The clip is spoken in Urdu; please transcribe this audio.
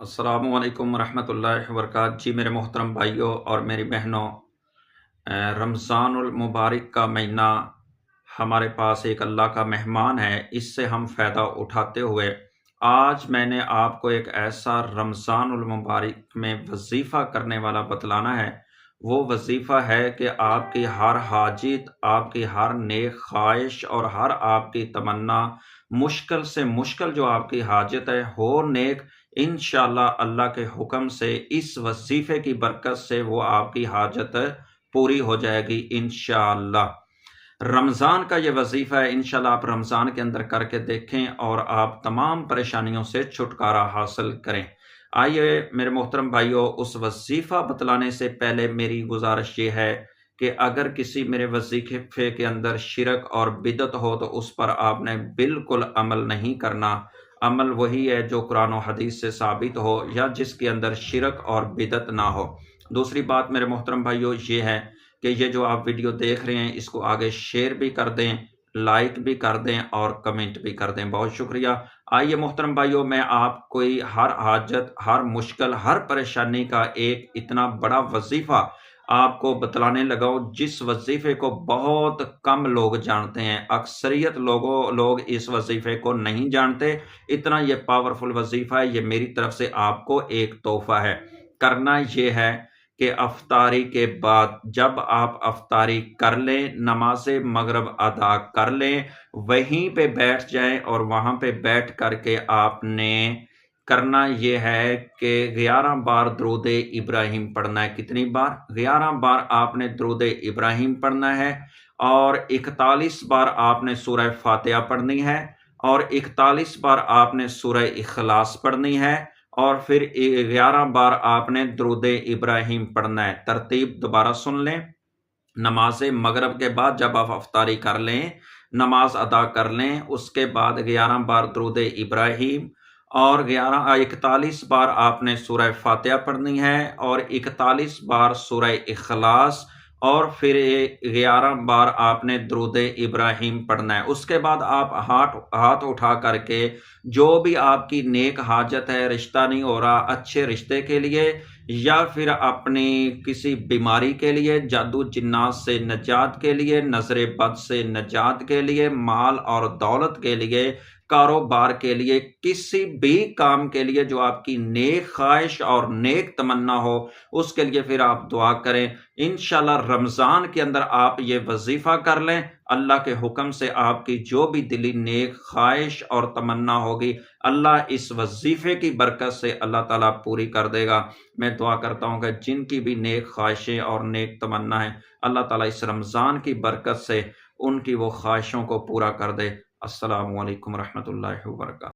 السلام علیکم ورحمۃ اللہ وبرکاتہ۔ جی میرے محترم بھائیوں اور میری بہنوں، رمضان المبارک کا مہینہ ہمارے پاس ایک اللہ کا مہمان ہے۔ اس سے ہم فائدہ اٹھاتے ہوئے آج میں نے آپ کو ایک ایسا رمضان المبارک میں وظیفہ کرنے والا بتلانا ہے۔ وہ وظیفہ ہے کہ آپ کی ہر حاجت، آپ کی ہر نیک خواہش اور ہر آپ کی تمنا، مشکل سے مشکل جو آپ کی حاجت ہے ہو نیک، انشاءاللہ اللہ کے حکم سے اس وظیفے کی برکت سے وہ آپ کی حاجت پوری ہو جائے گی انشاءاللہ۔ رمضان کا یہ وظیفہ ہے، انشاءاللہ آپ رمضان کے اندر کر کے دیکھیں اور آپ تمام پریشانیوں سے چھٹکارا حاصل کریں۔ آئیے میرے محترم بھائیوں، اس وظیفہ بتلانے سے پہلے میری گزارش یہ ہے کہ اگر کسی میرے وظیفے کے اندر شرک اور بدعت ہو تو اس پر آپ نے بالکل عمل نہیں کرنا۔ عمل وہی ہے جو قرآن و حدیث سے ثابت ہو یا جس کے اندر شرک اور بدعت نہ ہو۔ دوسری بات میرے محترم بھائیوں یہ ہے کہ یہ جو آپ ویڈیو دیکھ رہے ہیں اس کو آگے شیئر بھی کر دیں، لائک بھی کر دیں اور کمنٹ بھی کر دیں۔ بہت شکریہ۔ آئیے محترم بھائیوں، میں آپ کوئی ہر حاجت، ہر مشکل، ہر پریشانی کا ایک اتنا بڑا وظیفہ آپ کو بتلانے لگا ہوں جس وظیفے کو بہت کم لوگ جانتے ہیں۔ اکثریت لوگ اس وظیفے کو نہیں جانتے۔ اتنا یہ پاورفل وظیفہ ہے، یہ میری طرف سے آپ کو ایک تحفہ ہے۔ کرنا یہ ہے کہ افطاری کے بعد جب آپ افطاری کر لیں، نماز مغرب ادا کر لیں، وہیں پہ بیٹھ جائیں اور وہاں پہ بیٹھ کر کے آپ نے کرنا یہ ہے کہ 11 بار درود ابراہیم پڑھنا ہے۔ کتنی بار؟ 11 بار آپ نے درود ابراہیم پڑھنا ہے اور 41 بار آپ نے سورہ فاتحہ پڑھنی ہے اور 41 بار آپ نے سورہ اخلاص پڑھنی ہے اور پھر 11 بار آپ نے درود ابراہیم پڑھنا ہے۔ ترتیب دوبارہ سن لیں۔ نماز مغرب کے بعد جب آپ افطاری کر لیں، نماز ادا کر لیں، اس کے بعد 11 بار درود ابراہیم اور 41 بار آپ نے سورہ فاتحہ پڑھنی ہے اور 41 بار سورہ اخلاص اور پھر 11 بار آپ نے درود ابراہیم پڑھنا ہے۔ اس کے بعد آپ ہاتھ اٹھا کر کے جو بھی آپ کی نیک حاجت ہے، رشتہ نہیں ہو رہا، اچھے رشتے کے لیے یا پھر اپنی کسی بیماری کے لیے، جادو جنات سے نجات کے لیے، نظر بد سے نجات کے لیے، مال اور دولت کے لیے، کاروبار کے لیے، کسی بھی کام کے لیے جو آپ کی نیک خواہش اور نیک تمنا ہو، اس کے لیے پھر آپ دعا کریں۔ انشاءاللہ رمضان کے اندر آپ یہ وظیفہ کر لیں، اللہ کے حکم سے آپ کی جو بھی دلی نیک خواہش اور تمنا ہوگی، اللہ اس وظیفے کی برکت سے اللہ تعالیٰ پوری کر دے گا۔ میں دعا کرتا ہوں کہ جن کی بھی نیک خواہشیں اور نیک تمنا ہیں، اللہ تعالیٰ اس رمضان کی برکت سے ان کی وہ خواہشوں کو پورا کر دے۔ السلام علیکم ورحمۃ اللہ وبرکاتہ۔